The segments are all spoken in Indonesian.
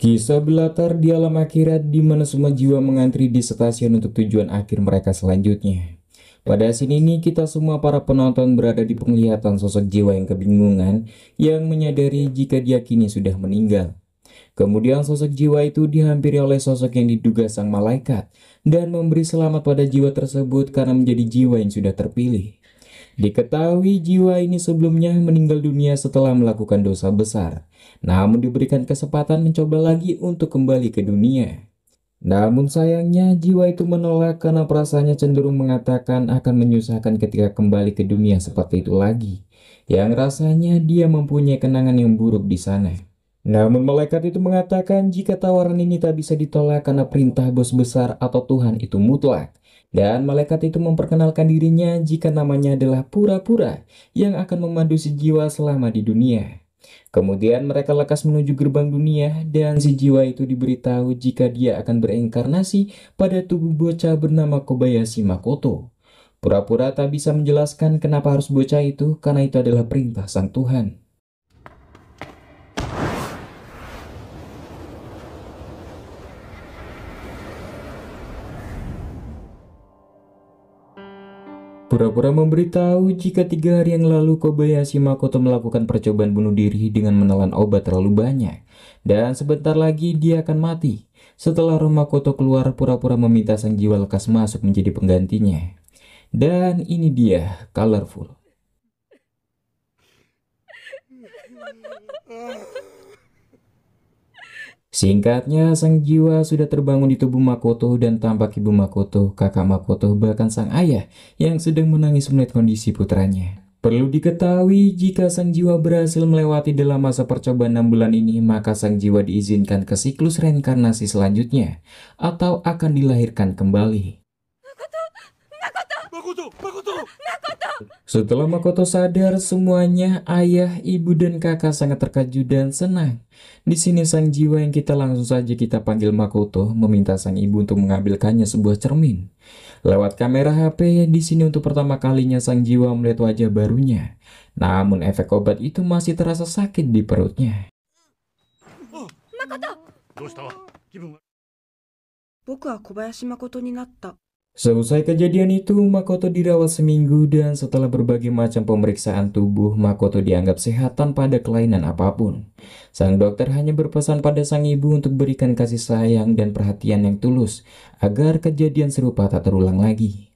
Kisah berlatar di alam akhirat di mana semua jiwa mengantri di stasiun untuk tujuan akhir mereka selanjutnya. Pada scene ini kita semua para penonton berada di penglihatan sosok jiwa yang kebingungan yang menyadari jika dia kini sudah meninggal. Kemudian sosok jiwa itu dihampiri oleh sosok yang diduga sang malaikat dan memberi selamat pada jiwa tersebut karena menjadi jiwa yang sudah terpilih. Diketahui jiwa ini sebelumnya meninggal dunia setelah melakukan dosa besar, namun diberikan kesempatan mencoba lagi untuk kembali ke dunia. Namun sayangnya jiwa itu menolak karena perasaannya cenderung mengatakan akan menyusahkan ketika kembali ke dunia seperti itu lagi, yang rasanya dia mempunyai kenangan yang buruk di sana. Namun malaikat itu mengatakan jika tawaran ini tak bisa ditolak karena perintah bos besar atau Tuhan itu mutlak. Dan malaikat itu memperkenalkan dirinya jika namanya adalah pura-pura yang akan memandu si jiwa selama di dunia. Kemudian mereka lekas menuju gerbang dunia dan si jiwa itu diberitahu jika dia akan bereinkarnasi pada tubuh bocah bernama Kobayashi Makoto. Pura-pura tak bisa menjelaskan kenapa harus bocah itu karena itu adalah perintah sang Tuhan. Pura-pura memberitahu jika 3 hari yang lalu Kobayashi Makoto melakukan percobaan bunuh diri dengan menelan obat terlalu banyak. Dan sebentar lagi dia akan mati. Setelah roh Makoto keluar, pura-pura meminta sang jiwa lekas masuk menjadi penggantinya. Dan ini dia, Colorful. Singkatnya, sang jiwa sudah terbangun di tubuh Makoto dan tampak ibu Makoto, kakak Makoto, bahkan sang ayah yang sedang menangis melihat kondisi putranya. Perlu diketahui jika sang jiwa berhasil melewati dalam masa percobaan 6 bulan ini, maka sang jiwa diizinkan ke siklus reinkarnasi selanjutnya atau akan dilahirkan kembali. Setelah Makoto sadar, semuanya, ayah, ibu, dan kakak sangat terkejut dan senang. Di sini sang jiwa yang langsung saja kita panggil Makoto meminta sang ibu untuk mengambilkannya sebuah cermin. Lewat kamera HP, di sini untuk pertama kalinya sang jiwa melihat wajah barunya. Namun efek obat itu masih terasa sakit di perutnya. Selesai kejadian itu, Makoto dirawat seminggu dan setelah berbagai macam pemeriksaan tubuh, Makoto dianggap sehat tanpa ada kelainan apapun. Sang dokter hanya berpesan pada sang ibu untuk berikan kasih sayang dan perhatian yang tulus agar kejadian serupa tak terulang lagi.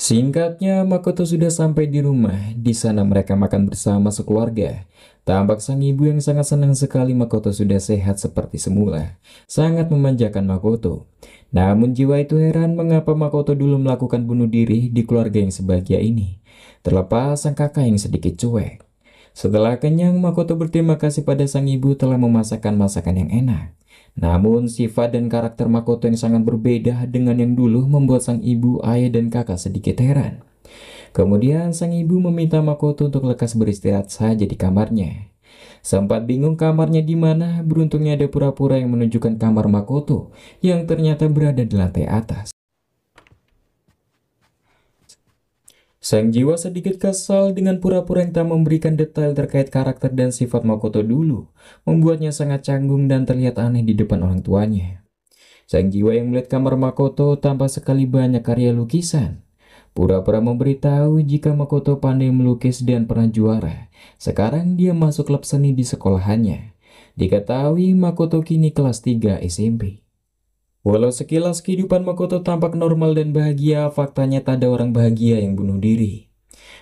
Singkatnya, Makoto sudah sampai di rumah. Di sana mereka makan bersama sekeluarga. Tampak sang ibu yang sangat senang sekali Makoto sudah sehat seperti semula. Sangat memanjakan Makoto. Namun jiwa itu heran mengapa Makoto dulu melakukan bunuh diri di keluarga yang sebahagia ini. Terlepas sang kakak yang sedikit cuek. Setelah kenyang, Makoto berterima kasih pada sang ibu telah memasakkan masakan yang enak. Namun sifat dan karakter Makoto yang sangat berbeda dengan yang dulu membuat sang ibu, ayah, dan kakak sedikit heran. Kemudian sang ibu meminta Makoto untuk lekas beristirahat saja di kamarnya. Sempat bingung kamarnya di mana, beruntungnya ada pura-pura yang menunjukkan kamar Makoto yang ternyata berada di lantai atas. Sang jiwa sedikit kesal dengan pura-pura yang tak memberikan detail terkait karakter dan sifat Makoto dulu, membuatnya sangat canggung dan terlihat aneh di depan orang tuanya. Sang jiwa yang melihat kamar Makoto tampak sekali banyak karya lukisan. Pura-pura memberitahu jika Makoto pandai melukis dan pernah juara. Sekarang dia masuk klub seni di sekolahannya. Diketahui Makoto kini kelas 3 SMP. Walau sekilas kehidupan Makoto tampak normal dan bahagia, faktanya tak ada orang bahagia yang bunuh diri.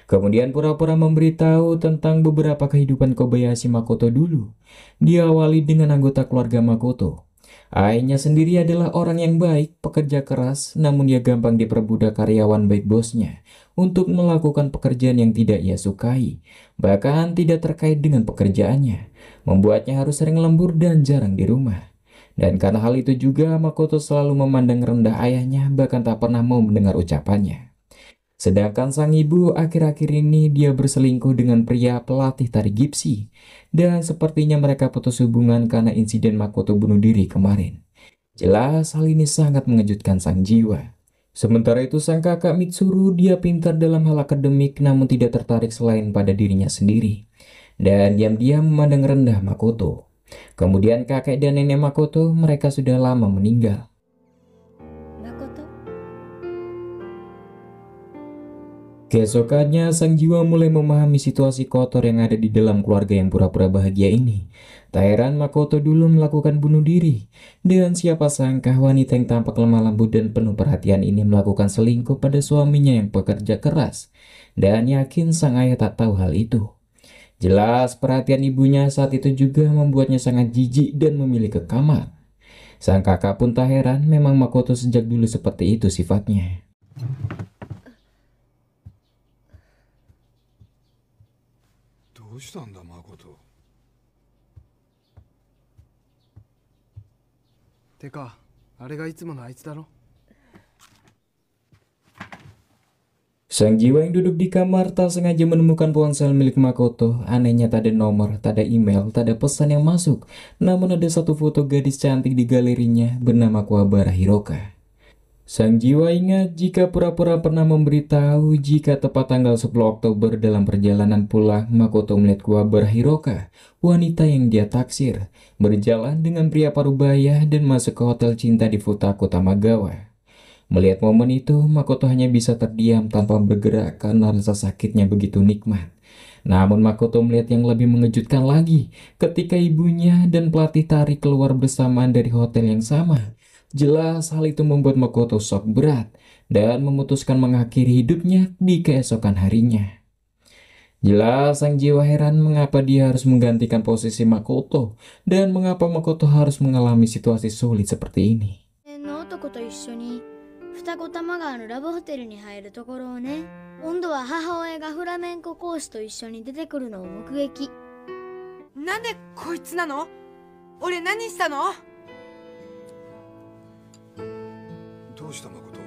Kemudian pura-pura memberitahu tentang beberapa kehidupan Kobayashi Makoto dulu. Diawali dengan anggota keluarga Makoto. Ayahnya sendiri adalah orang yang baik, pekerja keras, namun ia gampang diperbudak karyawan baik bosnya untuk melakukan pekerjaan yang tidak ia sukai, bahkan tidak terkait dengan pekerjaannya, membuatnya harus sering lembur dan jarang di rumah. Dan karena hal itu juga, Makoto selalu memandang rendah ayahnya, bahkan tak pernah mau mendengar ucapannya. Sedangkan sang ibu akhir-akhir ini dia berselingkuh dengan pria pelatih tari gipsi. Dan sepertinya mereka putus hubungan karena insiden Makoto bunuh diri kemarin. Jelas hal ini sangat mengejutkan sang jiwa. Sementara itu sang kakak Mitsuru dia pintar dalam hal akademik namun tidak tertarik selain pada dirinya sendiri. Dan diam-diam memandang rendah Makoto. Kemudian kakek dan nenek Makoto mereka sudah lama meninggal. Makoto? Keesokannya sang jiwa mulai memahami situasi kotor yang ada di dalam keluarga yang pura-pura bahagia ini. Tak heran Makoto dulu melakukan bunuh diri. Dan siapa sangka wanita yang tampak lemah lembut dan penuh perhatian ini melakukan selingkuh pada suaminya yang pekerja keras. Dan yakin sang ayah tak tahu hal itu. Jelas perhatian ibunya saat itu juga membuatnya sangat jijik dan memilih ke kamar. Sang kakak pun tak heran memang Makoto sejak dulu seperti itu sifatnya. どうしたんだ誠。てか、あれがいつものあいつだろ。 Sang jiwa yang duduk di kamar tak sengaja menemukan ponsel milik Makoto. Anehnya tak ada nomor, tak ada email, tak ada pesan yang masuk. Namun ada satu foto gadis cantik di galerinya bernama Kuwabara Hiroka. Sang jiwa ingat jika pura-pura pernah memberitahu jika tepat tanggal 10 Oktober dalam perjalanan pulang Makoto melihat Kuwabara Hiroka, wanita yang dia taksir, berjalan dengan pria parubaya dan masuk ke hotel cinta di Futaku Tamagawa. Melihat momen itu, Makoto hanya bisa terdiam tanpa bergerak karena rasa sakitnya begitu nikmat. Namun Makoto melihat yang lebih mengejutkan lagi ketika ibunya dan pelatih tari keluar bersamaan dari hotel yang sama. Jelas hal itu membuat Makoto shock berat dan memutuskan mengakhiri hidupnya di keesokan harinya. Jelas sang jiwa heran mengapa dia harus menggantikan posisi Makoto dan mengapa Makoto harus mengalami situasi sulit seperti ini. の男と一緒に二子玉川のラブホテルに入るところをね、今度は母親がフラメンコ講師と一緒に出てくるのを目撃。なんでこいつなの？俺何したの？どうした誠。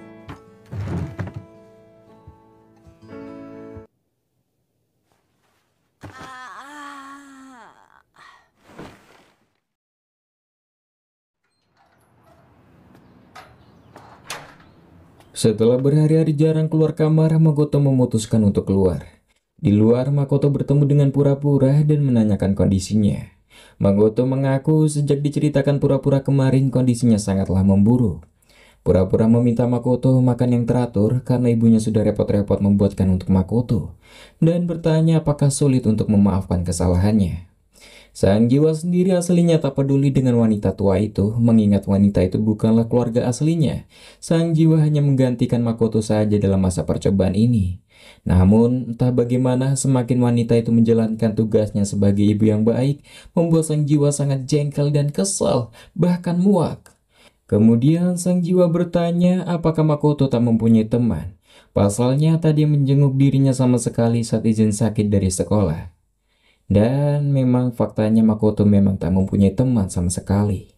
Setelah berhari-hari jarang keluar kamar, Makoto memutuskan untuk keluar. Di luar, Makoto bertemu dengan pura-pura dan menanyakan kondisinya. Makoto mengaku sejak diceritakan pura-pura kemarin kondisinya sangatlah memburuk. Pura-pura meminta Makoto makan yang teratur karena ibunya sudah repot-repot membuatkan untuk Makoto. Dan bertanya apakah sulit untuk memaafkan kesalahannya. Sang jiwa sendiri aslinya tak peduli dengan wanita tua itu, mengingat wanita itu bukanlah keluarga aslinya. Sang jiwa hanya menggantikan Makoto saja dalam masa percobaan ini. Namun, entah bagaimana semakin wanita itu menjalankan tugasnya sebagai ibu yang baik, membuat sang jiwa sangat jengkel dan kesal, bahkan muak. Kemudian sang jiwa bertanya apakah Makoto tak mempunyai teman. Pasalnya tadi menjenguk dirinya sama sekali saat izin sakit dari sekolah. Dan memang faktanya Makoto memang tak mempunyai teman sama sekali.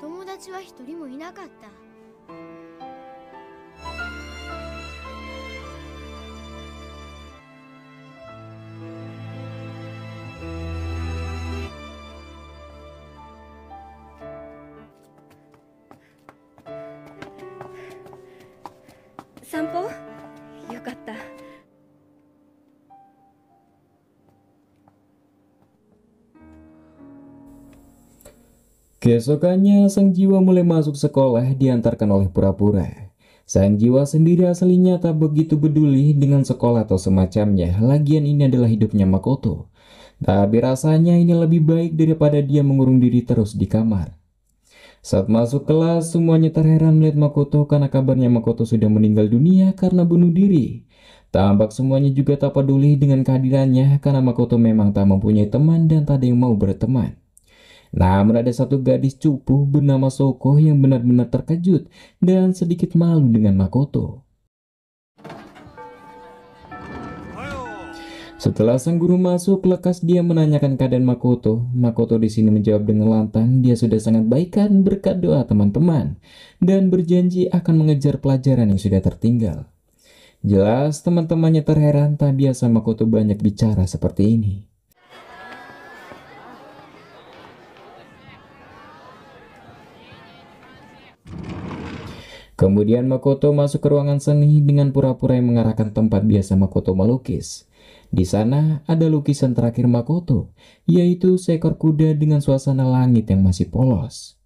友達は一人もいなかった。散歩？よかった。 Keesokannya, sang jiwa mulai masuk sekolah diantarkan oleh pura-pura. Sang jiwa sendiri aslinya tak begitu peduli dengan sekolah atau semacamnya, lagian ini adalah hidupnya Makoto. Tapi rasanya ini lebih baik daripada dia mengurung diri terus di kamar. Saat masuk kelas, semuanya terheran melihat Makoto karena kabarnya Makoto sudah meninggal dunia karena bunuh diri. Tampak semuanya juga tak peduli dengan kehadirannya karena Makoto memang tak mempunyai teman dan tak ada yang mau berteman. Namun ada satu gadis cupu bernama Soko yang benar-benar terkejut dan sedikit malu dengan Makoto. Setelah sang guru masuk, lekas dia menanyakan keadaan Makoto. Makoto di sini menjawab dengan lantang, dia sudah sangat baikan berkat doa teman-teman dan berjanji akan mengejar pelajaran yang sudah tertinggal. Jelas teman-temannya terheran tak biasa Makoto banyak bicara seperti ini. Kemudian Makoto masuk ke ruangan seni dengan pura-pura yang mengarahkan tempat biasa Makoto melukis. Di sana ada lukisan terakhir Makoto, yaitu seekor kuda dengan suasana langit yang masih polos.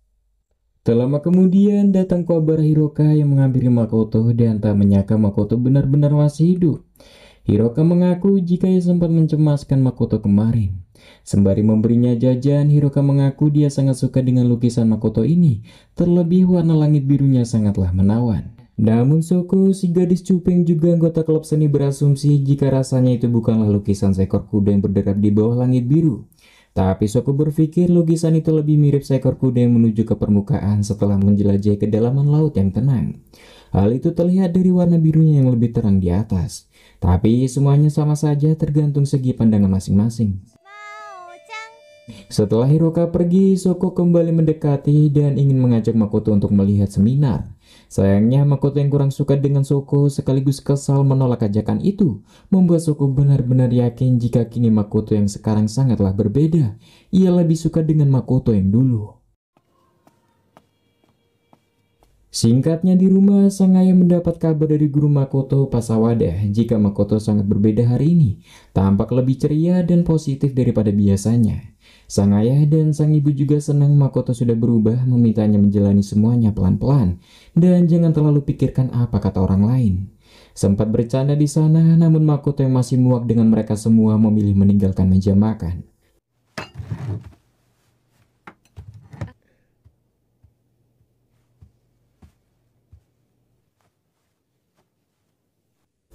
Tak lama kemudian datang kabar Hiroka yang menghampiri Makoto dan tak menyangka Makoto benar-benar masih hidup. Hiroka mengaku jika ia sempat mencemaskan Makoto kemarin. Sembari memberinya jajan, Hiroka mengaku dia sangat suka dengan lukisan Makoto ini, terlebih warna langit birunya sangatlah menawan. Namun Soko, si gadis cuping juga anggota klub seni berasumsi jika rasanya itu bukanlah lukisan seekor kuda yang berderap di bawah langit biru. Tapi Soko berpikir lukisan itu lebih mirip seekor kuda yang menuju ke permukaan setelah menjelajahi kedalaman laut yang tenang. Hal itu terlihat dari warna birunya yang lebih terang di atas. Tapi semuanya sama saja tergantung segi pandangan masing-masing. Setelah Hiroka pergi, Soko kembali mendekati dan ingin mengajak Makoto untuk melihat seminar. Sayangnya Makoto yang kurang suka dengan Soko sekaligus kesal menolak ajakan itu, membuat Soko benar-benar yakin jika kini Makoto yang sekarang sangatlah berbeda. Ia lebih suka dengan Makoto yang dulu. Singkatnya di rumah, sang ayah mendapat kabar dari guru Makoto Pasawada jika Makoto sangat berbeda hari ini, tampak lebih ceria dan positif daripada biasanya. Sang ayah dan sang ibu juga senang Makoto sudah berubah, memintanya menjalani semuanya pelan-pelan dan jangan terlalu pikirkan apa kata orang lain. Sempat bercanda di sana, namun Makoto yang masih muak dengan mereka semua memilih meninggalkan meja makan.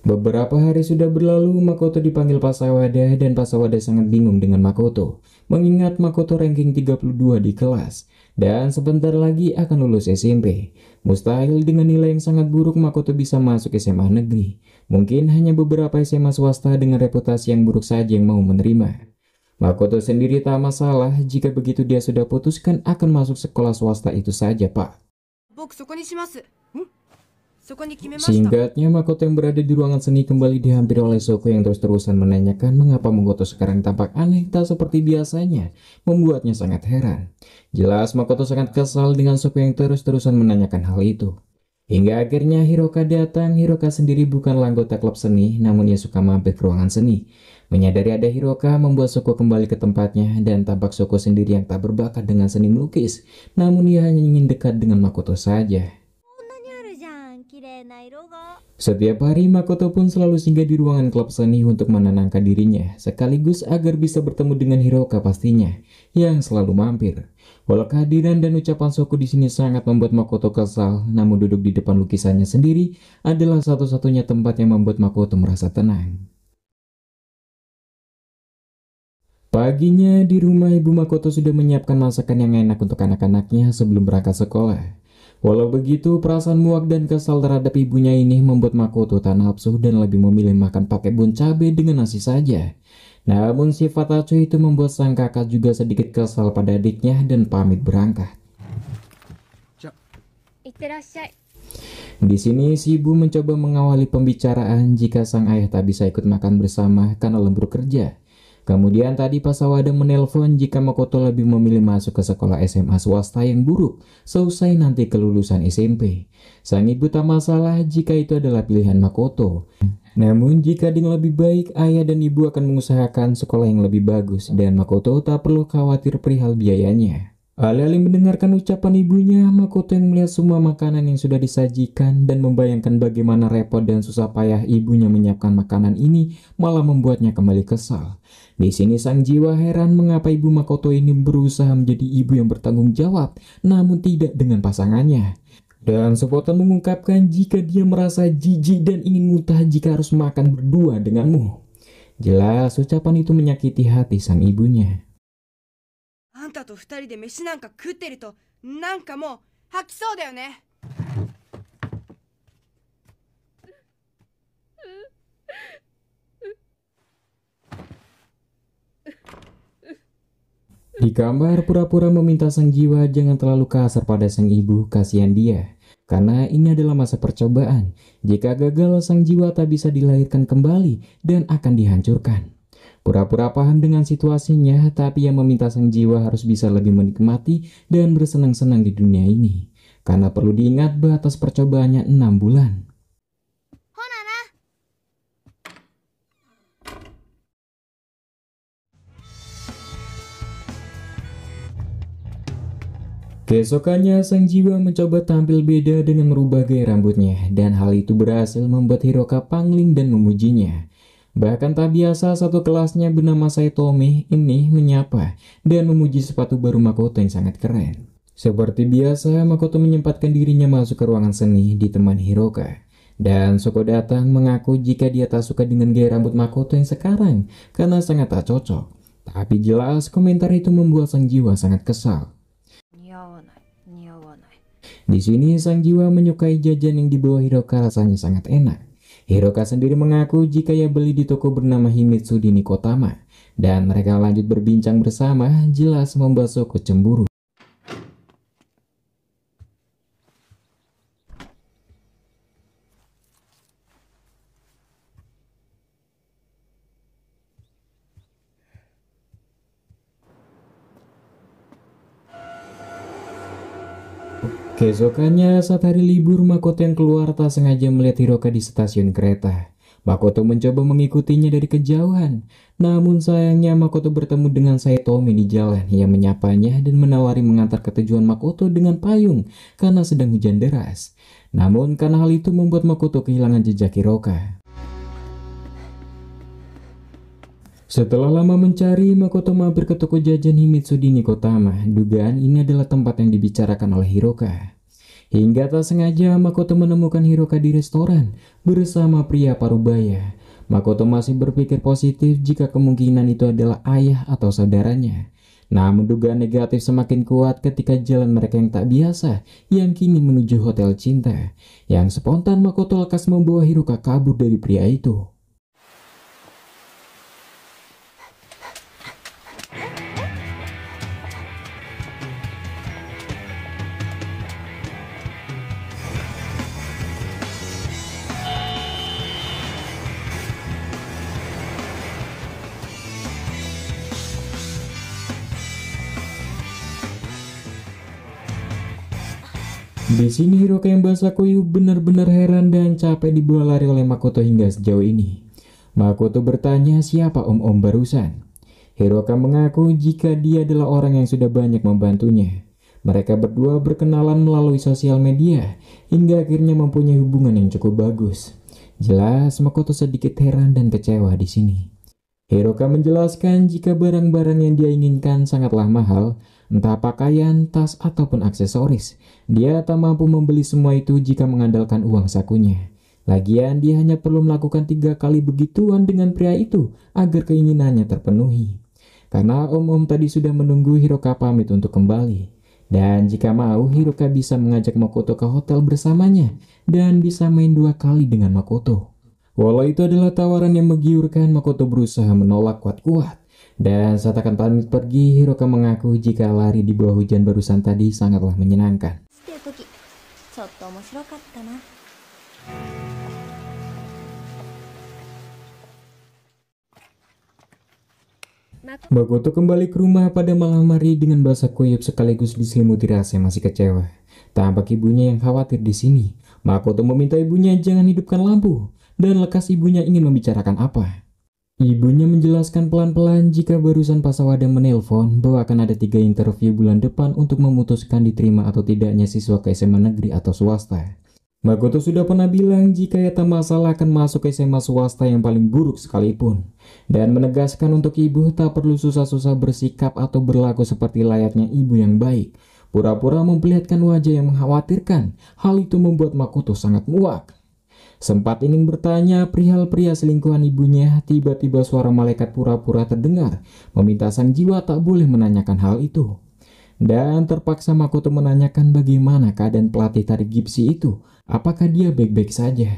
Beberapa hari sudah berlalu, Makoto dipanggil Pasawada dan Pasawada sangat bingung dengan Makoto, mengingat Makoto ranking 32 di kelas dan sebentar lagi akan lulus SMP. Mustahil dengan nilai yang sangat buruk Makoto bisa masuk SMA negeri. Mungkin hanya beberapa SMA swasta dengan reputasi yang buruk saja yang mau menerima. Makoto sendiri tak masalah jika begitu dia sudah putuskan akan masuk sekolah swasta itu saja, Pak. Singkatnya, Makoto yang berada di ruangan seni kembali dihampiri oleh Soko yang terus-terusan menanyakan mengapa Makoto sekarang tampak aneh tak seperti biasanya, membuatnya sangat heran. Jelas Makoto sangat kesal dengan Soko yang terus-terusan menanyakan hal itu. Hingga akhirnya Hiroka datang. Hiroka sendiri bukanlah anggota klub seni, namun ia suka mampir ke ruangan seni. Menyadari ada Hiroka membuat Soko kembali ke tempatnya dan tampak Soko sendiri yang tak berbakat dengan seni melukis, namun ia hanya ingin dekat dengan Makoto saja. Setiap hari Makoto pun selalu singgah di ruangan klub seni untuk menenangkan dirinya, sekaligus agar bisa bertemu dengan Hiroka pastinya, yang selalu mampir. Walau kehadiran dan ucapan Soko di sini sangat membuat Makoto kesal, namun duduk di depan lukisannya sendiri adalah satu-satunya tempat yang membuat Makoto merasa tenang. Paginya di rumah ibu Makoto sudah menyiapkan masakan yang enak untuk anak-anaknya sebelum berangkat sekolah. Walau begitu, perasaan muak dan kesal terhadap ibunya ini membuat Makoto tak nafsu dan lebih memilih makan pakai bun cabai dengan nasi saja. Namun sifat acuh itu membuat sang kakak juga sedikit kesal pada adiknya dan pamit berangkat. Di sini si ibu mencoba mengawali pembicaraan jika sang ayah tak bisa ikut makan bersama karena lembur kerja. Kemudian tadi Pasawada menelpon jika Makoto lebih memilih masuk ke sekolah SMA swasta yang buruk seusai nanti kelulusan SMP. Sang ibu tak masalah jika itu adalah pilihan Makoto. Namun jika dengan lebih baik, ayah dan ibu akan mengusahakan sekolah yang lebih bagus dan Makoto tak perlu khawatir perihal biayanya. Alih-alih mendengarkan ucapan ibunya, Makoto yang melihat semua makanan yang sudah disajikan dan membayangkan bagaimana repot dan susah payah ibunya menyiapkan makanan ini malah membuatnya kembali kesal. Di sini sang jiwa heran mengapa ibu Makoto ini berusaha menjadi ibu yang bertanggung jawab, namun tidak dengan pasangannya. Dan spontan mengungkapkan jika dia merasa jijik dan ingin muntah jika harus makan berdua denganmu. Jelas ucapan itu menyakiti hati sang ibunya. あんたと二人で飯なんか食ってるとなんかもう吐きそうだよね。Di kamar, pura-pura meminta sang jiwa jangan terlalu kasar pada sang ibu, kasihan dia. Karena ini adalah masa percobaan. Jika gagal, sang jiwa tak bisa dilahirkan kembali dan akan dihancurkan. Pura-pura paham dengan situasinya, tapi yang meminta sang jiwa harus bisa lebih menikmati dan bersenang-senang di dunia ini. Karena perlu diingat batas percobaannya 6 bulan. ほなな。 Keesokannya, sang jiwa mencoba tampil beda dengan merubah gaya rambutnya, dan hal itu berhasil membuat Hiroka pangling dan memujinya. Bahkan tak biasa, satu kelasnya bernama Saitome ini menyapa dan memuji sepatu baru Makoto yang sangat keren. Seperti biasa, Makoto menyempatkan dirinya masuk ke ruangan seni ditemani Hiroka. Dan Soko datang mengaku jika dia tak suka dengan gaya rambut Makoto yang sekarang karena sangat tak cocok. Tapi jelas komentar itu membuat sang jiwa sangat kesal. Di sini sang jiwa menyukai jajan yang dibawa Hiroka, rasanya sangat enak. Hiroka sendiri mengaku jika ia beli di toko bernama Himitsu di Nikotama. Dan mereka lanjut berbincang bersama, jelas membuat Soko cemburu. Keesokannya, saat hari libur, Makoto yang keluar tak sengaja melihat Hiroka di stasiun kereta. Makoto mencoba mengikutinya dari kejauhan. Namun sayangnya Makoto bertemu dengan Saitome di jalan yang menyapanya dan menawari mengantar ke tujuan Makoto dengan payung karena sedang hujan deras. Namun karena hal itu membuat Makoto kehilangan jejak Hiroka. Setelah lama mencari, Makoto mampir ke toko jajan Himitsu di Nikotama. Dugaan ini adalah tempat yang dibicarakan oleh Hiroka. Hingga tak sengaja Makoto menemukan Hiroka di restoran bersama pria parubaya. Makoto masih berpikir positif jika kemungkinan itu adalah ayah atau saudaranya. Namun dugaan negatif semakin kuat ketika jalan mereka yang tak biasa yang kini menuju hotel cinta. Yang spontan Makoto lekas membawa Hiroka kabur dari pria itu. Di sini Hiroka yang basah kuyup benar-benar heran dan capek dibawa lari oleh Makoto hingga sejauh ini. Makoto bertanya siapa om-om barusan. Hiroka mengaku jika dia adalah orang yang sudah banyak membantunya. Mereka berdua berkenalan melalui sosial media hingga akhirnya mempunyai hubungan yang cukup bagus. Jelas Makoto sedikit heran dan kecewa di sini. Hiroka menjelaskan jika barang-barang yang dia inginkan sangatlah mahal, entah pakaian, tas, ataupun aksesoris. Dia tak mampu membeli semua itu jika mengandalkan uang sakunya. Lagian dia hanya perlu melakukan 3 kali begituan dengan pria itu agar keinginannya terpenuhi. Karena om-om tadi sudah menunggu Hiroka pamit untuk kembali. Dan jika mau, Hiroka bisa mengajak Makoto ke hotel bersamanya dan bisa main 2 kali dengan Makoto. Walau itu adalah tawaran yang menggiurkan, Makoto berusaha menolak kuat-kuat. Dan saat akan pamit pergi, Hiroka mengaku jika lari di bawah hujan barusan tadi sangatlah menyenangkan. Makoto kembali ke rumah pada malam hari dengan basah kuyup sekaligus diselimuti rasa masih kecewa. Tampak ibunya yang khawatir di sini. Makoto meminta ibunya jangan hidupkan lampu. Dan lekas ibunya ingin membicarakan apa. Ibunya menjelaskan pelan-pelan jika barusan Pak Sawada menelpon bahwa akan ada 3 interview bulan depan untuk memutuskan diterima atau tidaknya siswa ke SMA negeri atau swasta. Makoto sudah pernah bilang jika ia tak masalah akan masuk ke SMA swasta yang paling buruk sekalipun. Dan menegaskan untuk ibu tak perlu susah-susah bersikap atau berlaku seperti layaknya ibu yang baik. Pura-pura memperlihatkan wajah yang mengkhawatirkan. Hal itu membuat Makoto sangat muak. Sempat ingin bertanya perihal pria selingkuhan ibunya, tiba-tiba suara malaikat pura-pura terdengar, meminta sang jiwa tak boleh menanyakan hal itu. Dan terpaksa Makoto menanyakan bagaimana keadaan pelatih tari gipsi itu, apakah dia baik-baik saja.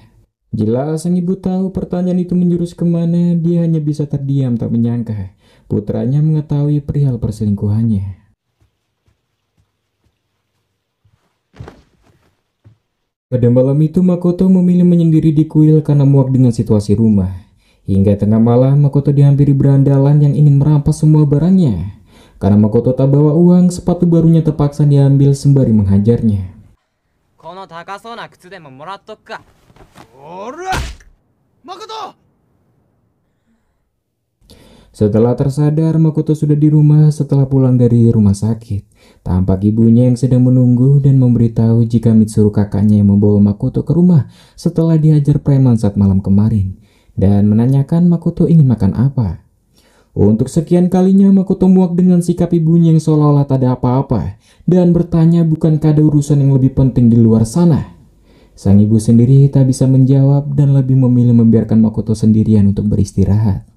Jelas sang ibu tahu pertanyaan itu menjurus kemana, dia hanya bisa terdiam tak menyangka putranya mengetahui perihal perselingkuhannya. Pada malam itu Makoto memilih menyendiri di kuil karena muak dengan situasi rumah. Hingga tengah malam Makoto dihampiri berandalan yang ingin merampas semua barangnya. Karena Makoto tak bawa uang, sepatu barunya terpaksa diambil sembari menghajarnya. この高そうな靴でももらっとくか。おら誠 Setelah tersadar, Makoto sudah di rumah setelah pulang dari rumah sakit. Tampak ibunya yang sedang menunggu dan memberitahu jika Mitsuru kakaknya yang membawa Makoto ke rumah setelah dihajar preman saat malam kemarin. Dan menanyakan Makoto ingin makan apa. Untuk sekian kalinya Makoto muak dengan sikap ibunya yang seolah-olah tak ada apa-apa. Dan bertanya bukankah ada urusan yang lebih penting di luar sana. Sang ibu sendiri tak bisa menjawab dan lebih memilih membiarkan Makoto sendirian untuk beristirahat.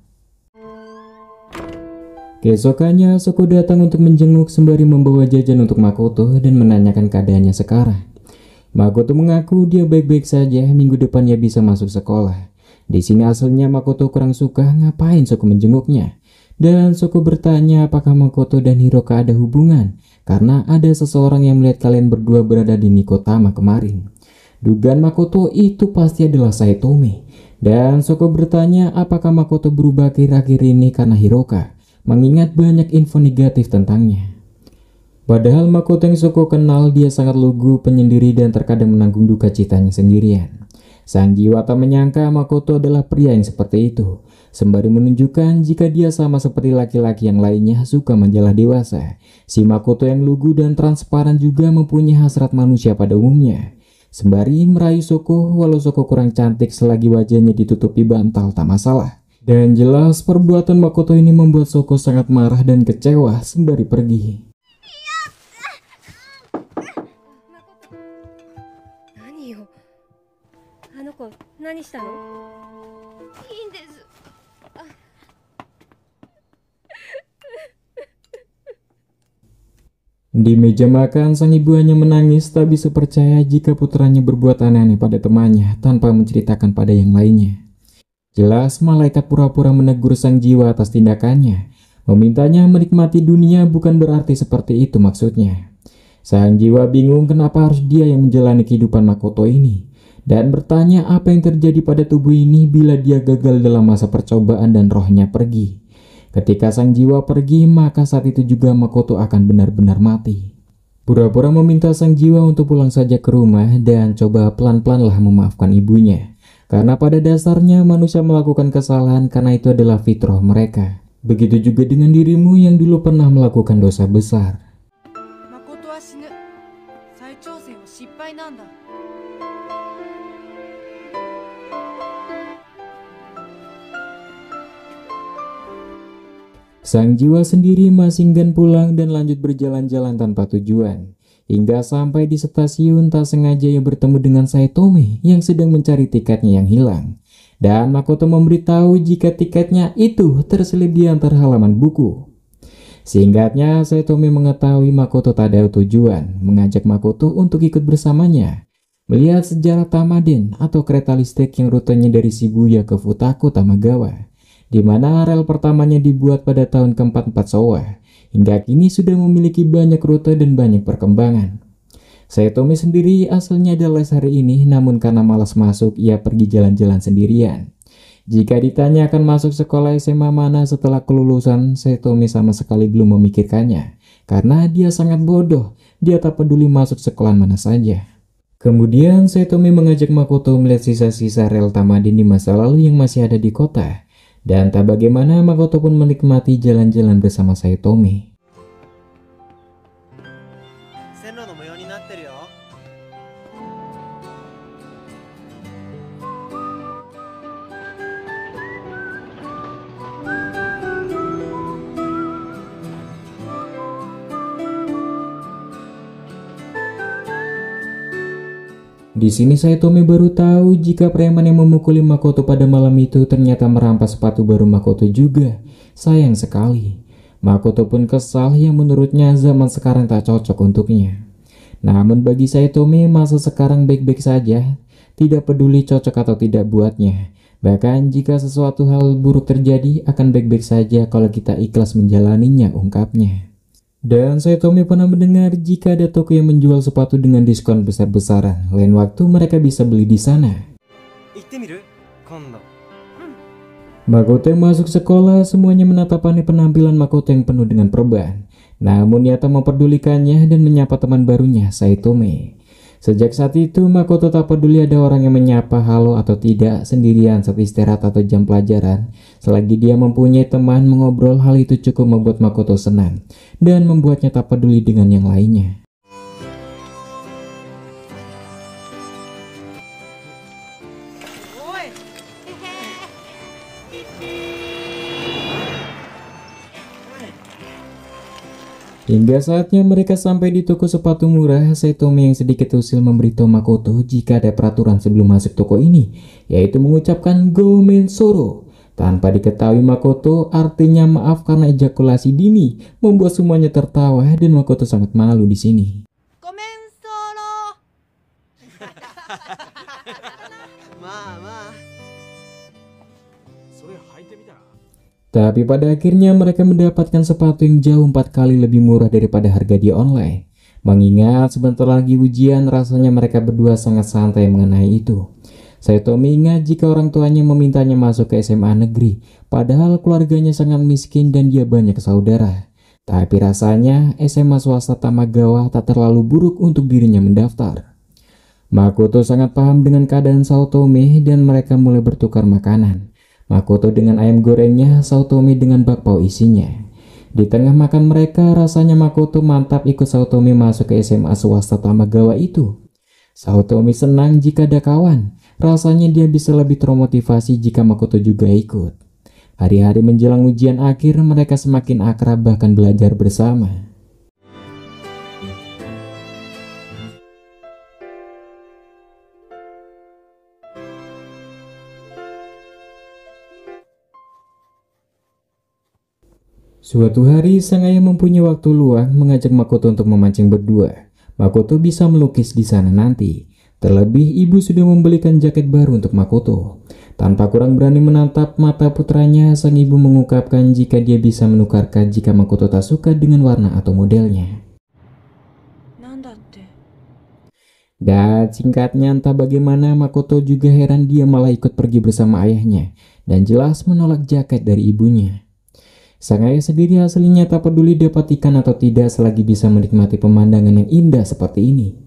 Keesokannya, Soko datang untuk menjenguk sembari membawa jajan untuk Makoto dan menanyakan keadaannya sekarang. Makoto mengaku dia baik-baik saja, minggu depan ia bisa masuk sekolah. Di sini asalnya Makoto kurang suka ngapain Soko menjenguknya. Dan Soko bertanya apakah Makoto dan Hiroka ada hubungan, karena ada seseorang yang melihat kalian berdua berada di Nikotama kemarin. Dugaan Makoto itu pasti adalah Saitome. Dan Soko bertanya apakah Makoto berubah akhir-akhir ini karena Hiroka, mengingat banyak info negatif tentangnya. Padahal Makoto yang Soko kenal, dia sangat lugu, penyendiri dan terkadang menanggung duka citanya sendirian. Sang jiwa tak menyangka Makoto adalah pria yang seperti itu, sembari menunjukkan jika dia sama seperti laki-laki yang lainnya suka majalah dewasa. Si Makoto yang lugu dan transparan juga mempunyai hasrat manusia pada umumnya. Sembari merayu Soko, walau Soko kurang cantik selagi wajahnya ditutupi bantal tak masalah. Dan jelas perbuatan Makoto ini membuat Soko sangat marah dan kecewa sembari pergi. 何よあの子何したの？いいんです。 Di meja makan, sang ibu hanya menangis tak bisa percaya jika putranya berbuat aneh-aneh pada temannya tanpa menceritakan pada yang lainnya. Jelas malaikat pura-pura menegur sang jiwa atas tindakannya. Memintanya menikmati dunia bukan berarti seperti itu maksudnya. Sang jiwa bingung kenapa harus dia yang menjalani kehidupan Makoto ini. Dan bertanya apa yang terjadi pada tubuh ini bila dia gagal dalam masa percobaan dan rohnya pergi. Ketika sang jiwa pergi, maka saat itu juga Makoto akan benar-benar mati. Pura-pura meminta sang jiwa untuk pulang saja ke rumah dan coba pelan-pelanlah memaafkan ibunya. Karena pada dasarnya manusia melakukan kesalahan karena itu adalah fitrah mereka. Begitu juga dengan dirimu yang dulu pernah melakukan dosa besar. 誠は死ぬ。再挑戦は失敗なんだ。 Sang jiwa sendiri masih enggan pulang dan lanjut berjalan-jalan tanpa tujuan. Hingga sampai di stasiun tak sengaja ia bertemu dengan Saitome yang sedang mencari tiketnya yang hilang. Dan Makoto memberitahu jika tiketnya itu terselip di antara halaman buku. Singkatnya, Saitome mengetahui Makoto tak ada tujuan, mengajak Makoto untuk ikut bersamanya. Melihat sejarah Tamaden atau kereta listrik yang rutenya dari Shibuya ke Futaku Tamagawa, di mana rel pertamanya dibuat pada tahun ke-44 Showa. Hingga kini sudah memiliki banyak rute dan banyak perkembangan. Saitome sendiri asalnya ada les hari ini, namun karena malas masuk, ia pergi jalan-jalan sendirian. Jika ditanya akan masuk sekolah SMA mana setelah kelulusan, Saitome sama sekali belum memikirkannya. Karena dia sangat bodoh, dia tak peduli masuk sekolah mana saja. Kemudian Saitome mengajak Makoto melihat sisa-sisa rel Tamaden di masa lalu yang masih ada di kota. Dan tak bagaimana Makoto pun menikmati jalan-jalan bersama Saitome. 線路の模様になってるよ。 Di sini Saitome baru tahu jika preman yang memukuli Makoto pada malam itu ternyata merampas sepatu baru Makoto juga. Sayang sekali. Makoto pun kesal yang menurutnya zaman sekarang tak cocok untuknya. Namun bagi Saitome masa sekarang baik-baik saja. tidak peduli cocok atau tidak buatnya. Bahkan jika sesuatu hal buruk terjadi akan baik-baik saja kalau kita ikhlas menjalaninya, ungkapnya. Dan Saitomi pernah mendengar jika ada toko yang menjual sepatu dengan diskon besar-besaran, lain waktu mereka bisa beli di sana. Makoto yang masuk sekolah semuanya menatapani penampilan Makoto yang penuh dengan perubahan. Namun ia tak memperdulikannya dan menyapa teman barunya, Saitomi. Sejak saat itu, Makoto tak peduli ada orang yang menyapa halo atau tidak sendirian saat istirahat atau jam pelajaran. Selagi dia mempunyai teman mengobrol, hal itu cukup membuat Makoto senang dan membuatnya tak peduli dengan yang lainnya. Hingga saatnya mereka sampai di toko sepatu murah, Saitomi yang sedikit usil memberitahu Makoto jika ada peraturan sebelum masuk toko ini, yaitu mengucapkan Gomen Soro. Tanpa diketahui Makoto, artinya maaf karena ejakulasi dini, membuat semuanya tertawa dan Makoto sangat malu di sini. Gomen Soro. Tapi pada akhirnya mereka mendapatkan sepatu yang jauh 4 kali lebih murah daripada harga di online. Mengingat sebentar lagi ujian, rasanya mereka berdua sangat santai mengenai itu. Saitomi ingat jika orang tuanya memintanya masuk ke SMA negeri, padahal keluarganya sangat miskin dan dia banyak saudara. Tapi rasanya SMA swasta Tamagawa tak terlalu buruk untuk dirinya mendaftar. Makoto sangat paham dengan keadaan Saitomi dan mereka mulai bertukar makanan. Makoto dengan ayam gorengnya, Saitomi dengan bakpao isinya. Di tengah makan mereka, rasanya Makoto mantap ikut Saitomi masuk ke SMA swasta Tamagawa itu. Saitomi senang jika ada kawan. Rasanya dia bisa lebih termotivasi jika Makoto juga ikut. Hari-hari menjelang ujian akhir, mereka semakin akrab bahkan belajar bersama. Suatu hari, sang ayah mempunyai waktu luang mengajak Makoto untuk memancing berdua. Makoto bisa melukis di sana nanti. Terlebih, ibu sudah membelikan jaket baru untuk Makoto. Tanpa kurang berani menatap mata putranya, sang ibu mengungkapkan jika dia bisa menukarkan jika Makoto tak suka dengan warna atau modelnya. Dan singkatnya, entah bagaimana Makoto juga heran dia malah ikut pergi bersama ayahnya dan jelas menolak jaket dari ibunya. Sang ayah sendiri aslinya tak peduli dapat ikan atau tidak selagi bisa menikmati pemandangan yang indah seperti ini.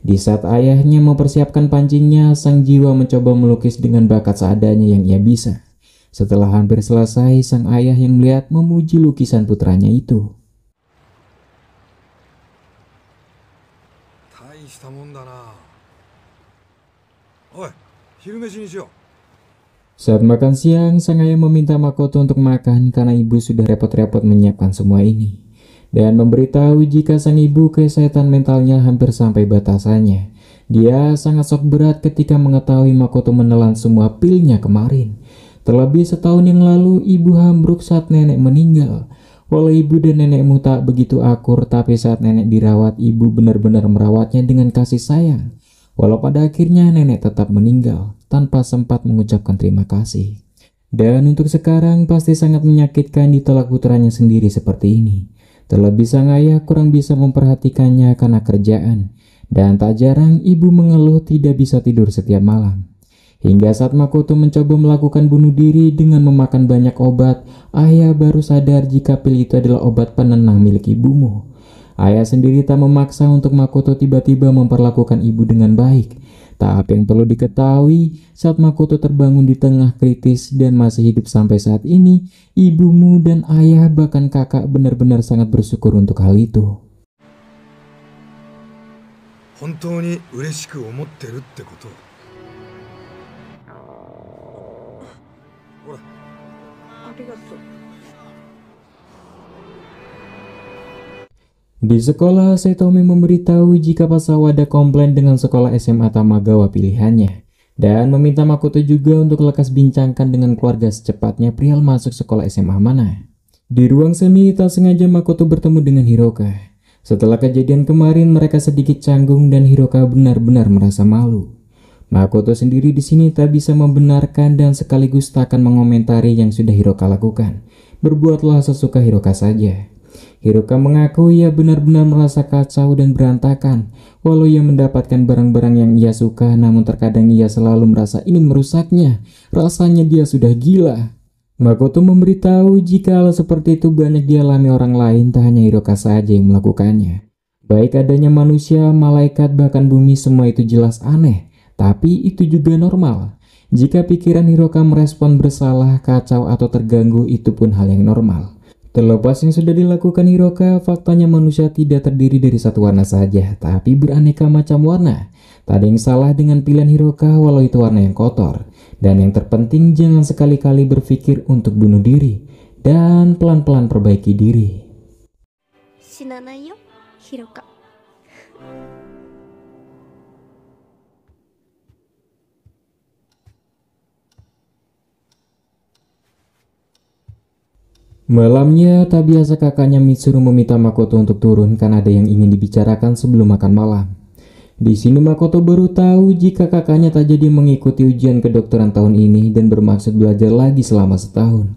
Di saat ayahnya mempersiapkan pancingnya, sang jiwa mencoba melukis dengan bakat seadanya yang ia bisa. Setelah hampir selesai, sang ayah yang melihat memuji lukisan putranya itu. Saat makan siang, sang ayah meminta Makoto untuk makan karena ibu sudah repot-repot menyiapkan semua ini. Dan memberitahu jika sang ibu kesehatan mentalnya hampir sampai batasannya. Dia sangat shock berat ketika mengetahui Makoto menelan semua pilnya kemarin. Terlebih setahun yang lalu, ibu hambruk saat nenek meninggal. Walau ibu dan nenekmu tak begitu akur, tapi saat nenek dirawat, ibu benar-benar merawatnya dengan kasih sayang. Walau pada akhirnya nenek tetap meninggal tanpa sempat mengucapkan terima kasih. Dan untuk sekarang pasti sangat menyakitkan ditolak putranya sendiri seperti ini. Terlebih sang ayah kurang bisa memperhatikannya karena kerjaan. Dan tak jarang ibu mengeluh tidak bisa tidur setiap malam. Hingga saat Makoto mencoba melakukan bunuh diri dengan memakan banyak obat, ayah baru sadar jika pil itu adalah obat penenang milik ibumu. Ayah sendiri tak memaksa untuk Makoto tiba-tiba memperlakukan ibu dengan baik. Tapi yang perlu diketahui, saat Makoto terbangun di tengah kritis dan masih hidup sampai saat ini, ibumu dan ayah bahkan kakak benar-benar sangat bersyukur untuk hal itu. Di sekolah, Saitomi memberitahu jika Pak Sawada komplain dengan sekolah SMA Tamagawa pilihannya dan meminta Makoto juga untuk lekas bincangkan dengan keluarga secepatnya perihal masuk sekolah SMA mana. Di ruang seni, tak sengaja Makoto bertemu dengan Hiroka. Setelah kejadian kemarin, mereka sedikit canggung dan Hiroka benar-benar merasa malu. Makoto sendiri di sini tak bisa membenarkan dan sekaligus tak akan mengomentari yang sudah Hiroka lakukan. Berbuatlah sesuka Hiroka saja. Hiroka mengaku ia benar-benar merasa kacau dan berantakan. Walau ia mendapatkan barang-barang yang ia suka, namun terkadang ia selalu merasa ingin merusaknya. Rasanya dia sudah gila. Makoto memberitahu jika hal seperti itu banyak dialami orang lain, tak hanya Hiroka saja yang melakukannya. Baik adanya manusia, malaikat, bahkan bumi, semua itu jelas aneh. Tapi itu juga normal. Jika pikiran Hiroka merespon bersalah, kacau, atau terganggu, itu pun hal yang normal. Terlepas yang sudah dilakukan Hiroka, faktanya manusia tidak terdiri dari satu warna saja, tapi beraneka macam warna. Tak ada yang salah dengan pilihan Hiroka walau itu warna yang kotor. Dan yang terpenting jangan sekali-kali berpikir untuk bunuh diri. Dan pelan-pelan perbaiki diri. 死なないよヒロカ Malamnya, tak biasa kakaknya Mitsuru meminta Makoto untuk turun karena ada yang ingin dibicarakan sebelum makan malam. Di sini Makoto baru tahu jika kakaknya tak jadi mengikuti ujian kedokteran tahun ini dan bermaksud belajar lagi selama setahun.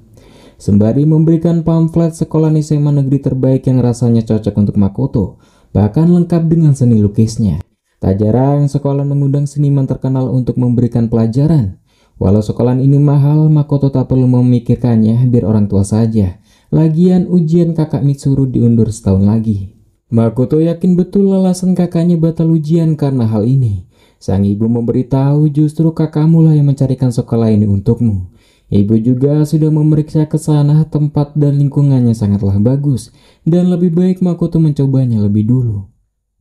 Sembari memberikan pamflet sekolah SMA negeri terbaik yang rasanya cocok untuk Makoto, bahkan lengkap dengan seni lukisnya. Tak jarang sekolah mengundang seniman terkenal untuk memberikan pelajaran. Walau sekolah ini mahal, Makoto tak perlu memikirkannya, biar orang tua saja. Lagian ujian kakak Mitsuru diundur setahun lagi. Makoto yakin betul alasan kakaknya batal ujian karena hal ini. Sang ibu memberitahu justru kakakmu lah yang mencarikan sekolah ini untukmu. Ibu juga sudah memeriksa ke sana, tempat dan lingkungannya sangatlah bagus. Dan lebih baik Makoto mencobanya lebih dulu.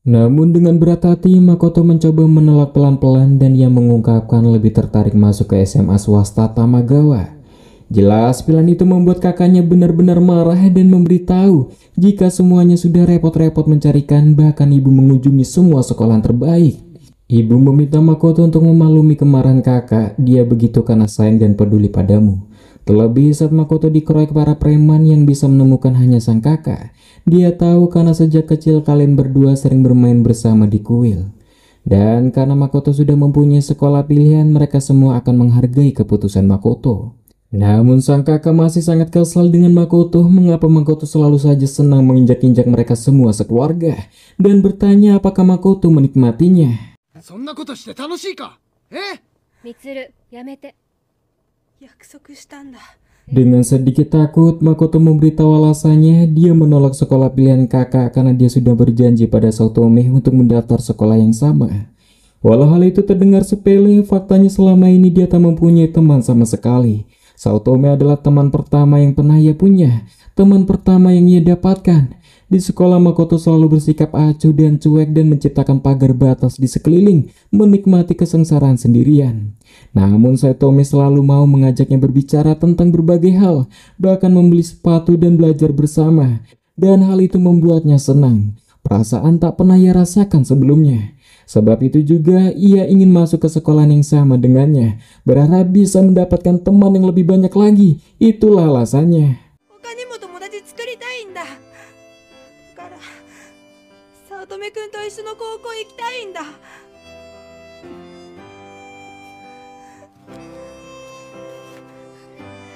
Namun dengan berat hati Makoto mencoba menolak pelan-pelan dan ia mengungkapkan lebih tertarik masuk ke SMA swasta Tamagawa. Jelas pilihan itu membuat kakaknya benar-benar marah dan memberitahu jika semuanya sudah repot-repot mencarikan, bahkan ibu mengunjungi semua sekolah terbaik. Ibu meminta Makoto untuk memaklumi kemarahan kakak, dia begitu karena sayang dan peduli padamu. Terlebih saat Makoto dikeroyok para preman yang bisa menemukan hanya sang kakak. Dia tahu karena sejak kecil kalian berdua sering bermain bersama di kuil. Dan karena Makoto sudah mempunyai sekolah pilihan, mereka semua akan menghargai keputusan Makoto. Namun sang kakak masih sangat kesal dengan Makoto, mengapa Makoto selalu saja senang menginjak-injak mereka semua sekeluarga, dan bertanya apakah Makoto menikmatinya. そんなことして楽しいかみつるやめて約束したんだ Dengan sedikit takut, Makoto memberitahu alasannya dia menolak sekolah pilihan kakak karena dia sudah berjanji pada Saotome untuk mendaftar sekolah yang sama. Walau hal itu terdengar sepele, faktanya selama ini dia tak mempunyai teman sama sekali. Saotome adalah teman pertama yang pernah ia punya, teman pertama yang ia dapatkan. Di sekolah Makoto selalu bersikap acuh dan cuek dan menciptakan pagar batas di sekeliling, menikmati kesengsaraan sendirian. Namun Saotome selalu mau mengajaknya berbicara tentang berbagai hal, bahkan membeli sepatu dan belajar bersama. Dan hal itu membuatnya senang, perasaan tak pernah ia rasakan sebelumnya. Sebab itu juga ia ingin masuk ke sekolah yang sama dengannya, berharap bisa mendapatkan teman yang lebih banyak lagi. Itulah alasannya. 他にも友達作りたいんだだから早乙女くんと一緒の高校行きたいんだ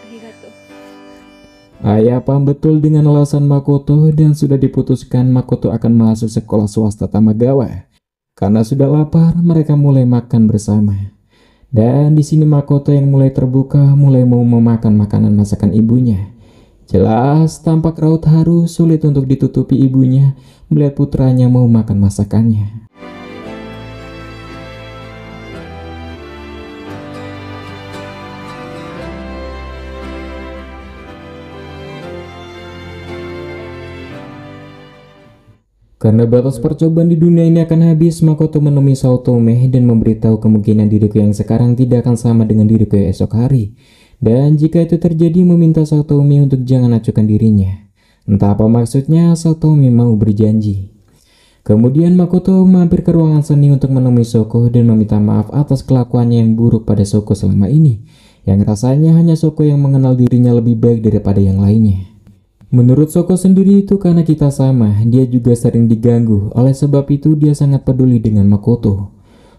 arigatou Ayah paham betul dengan alasan Makoto dan sudah diputuskan Makoto akan masuk sekolah swasta Tamagawa. Karena sudah lapar, mereka mulai makan bersama. Dan di sini Makoto yang mulai terbuka, mulai mau memakan makanan masakan ibunya. Jelas tampak raut haru sulit untuk ditutupi ibunya melihat putranya mau makan masakannya. Karena batas percobaan di dunia ini akan habis, Makoto menemui Saotome dan memberitahu kemungkinan diriku yang sekarang tidak akan sama dengan diriku esok hari. Dan jika itu terjadi, meminta Saotome untuk jangan acuhkan dirinya. Entah apa maksudnya, Saotome mau berjanji. Kemudian Makoto mampir ke ruangan seni untuk menemui Shoko dan meminta maaf atas kelakuannya yang buruk pada Shoko selama ini. Yang rasanya hanya Shoko yang mengenal dirinya lebih baik daripada yang lainnya. Menurut Shoko sendiri itu karena kita sama, dia juga sering diganggu, oleh sebab itu dia sangat peduli dengan Makoto.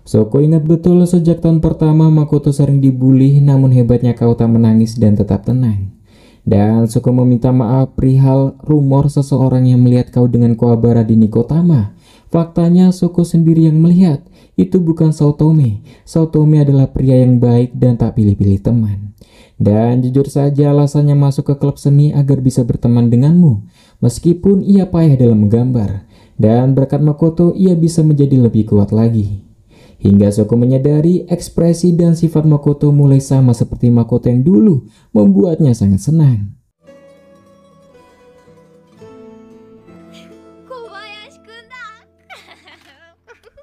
Soko ingat betul sejak tahun pertama Makoto sering dibully, namun hebatnya Kauta menangis dan tetap tenang. Dan Soko meminta maaf perihal rumor seseorang yang melihat kau dengan Koabara di Nikotama. Faktanya Soko sendiri yang melihat, itu bukan Saotome. Saotome adalah pria yang baik dan tak pilih-pilih teman. Dan jujur saja alasannya masuk ke klub seni agar bisa berteman denganmu, meskipun ia payah dalam menggambar. Dan berkat Makoto ia bisa menjadi lebih kuat lagi. Hingga Soko menyadari ekspresi dan sifat Makoto mulai sama seperti Makoto yang dulu, membuatnya sangat senang.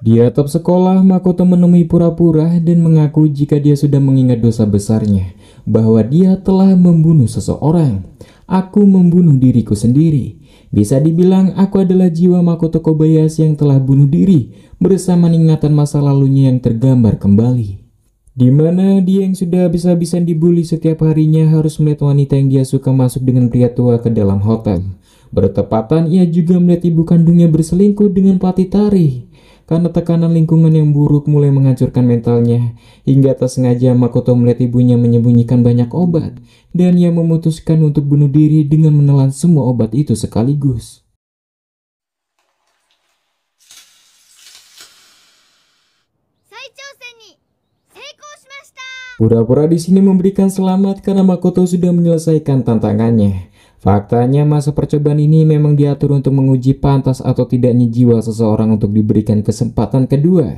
Di atap sekolah, Makoto menemui Pura-Pura dan mengaku jika dia sudah mengingat dosa besarnya, bahwa dia telah membunuh seseorang. Aku membunuh diriku sendiri. Bisa dibilang aku adalah jiwa Makoto Kobayashi yang telah bunuh diri bersama ingatan masa lalunya yang tergambar kembali. Di mana dia yang sudah habis-habisan dibully setiap harinya harus melihat wanita yang dia suka masuk dengan pria tua ke dalam hotel. Bertepatan ia juga melihat ibu kandungnya berselingkuh dengan pelatih tari. Karena tekanan lingkungan yang buruk mulai menghancurkan mentalnya, hingga tak sengaja Makoto melihat ibunya menyembunyikan banyak obat, dan ia memutuskan untuk bunuh diri dengan menelan semua obat itu sekaligus. Pura-pura di sini memberikan selamat karena Makoto sudah menyelesaikan tantangannya. Faktanya masa percobaan ini memang diatur untuk menguji pantas atau tidaknya jiwa seseorang untuk diberikan kesempatan kedua.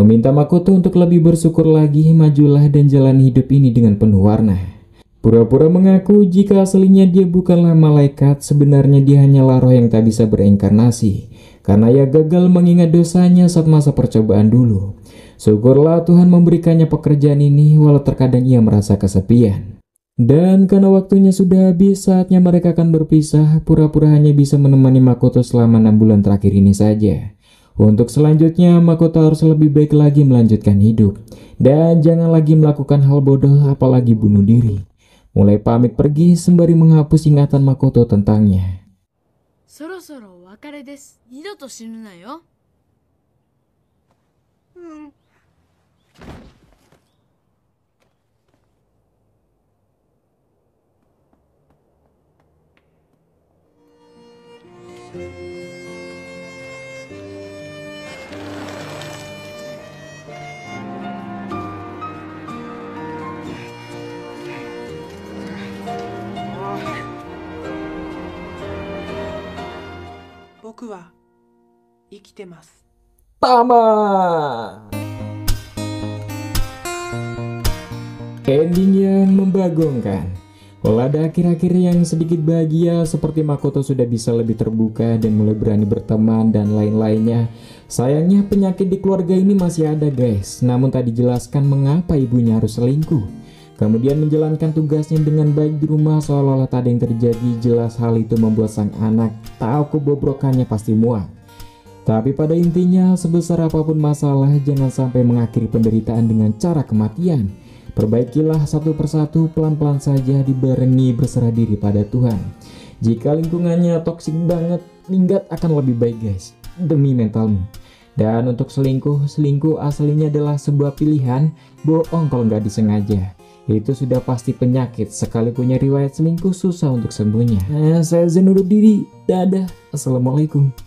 Meminta Makoto untuk lebih bersyukur lagi, majulah dan jalani hidup ini dengan penuh warna. Pura-pura mengaku jika aslinya dia bukanlah malaikat, sebenarnya dia hanyalah roh yang tak bisa bereinkarnasi. Karena ia gagal mengingat dosanya saat masa percobaan dulu. Syukurlah Tuhan memberikannya pekerjaan ini walau terkadang ia merasa kesepian. Dan karena waktunya sudah habis, saatnya mereka akan berpisah. Pura-pura hanya bisa menemani Makoto selama 6 bulan terakhir ini saja. Untuk selanjutnya, Makoto harus lebih baik lagi melanjutkan hidup. Dan jangan lagi melakukan hal bodoh, apalagi bunuh diri. Mulai pamit pergi sembari menghapus ingatan Makoto tentangnya. そろそろお別れです。二度と死ぬなよ。僕は生きてます。 Tamat! Ending yang membagongkan. Walau ada akhir-akhir yang sedikit bahagia seperti Makoto sudah bisa lebih terbuka dan mulai berani berteman dan lain-lainnya. Sayangnya penyakit di keluarga ini masih ada guys. Namun tak dijelaskan mengapa ibunya harus selingkuh. Kemudian menjalankan tugasnya dengan baik di rumah seolah-olah tak ada yang terjadi. Jelas hal itu membuat sang anak tahu kebobrokannya pasti muak. Tapi pada intinya sebesar apapun masalah jangan sampai mengakhiri penderitaan dengan cara kematian. Perbaikilah satu persatu pelan-pelan saja dibarengi berserah diri pada Tuhan. Jika lingkungannya toksik banget, minggat akan lebih baik guys, demi mentalmu. Dan untuk selingkuh aslinya adalah sebuah pilihan, bohong kalau nggak disengaja. Itu sudah pasti penyakit, sekali punya riwayat selingkuh susah untuk sembuhnya. Saya Zen undur diri, dadah, assalamualaikum.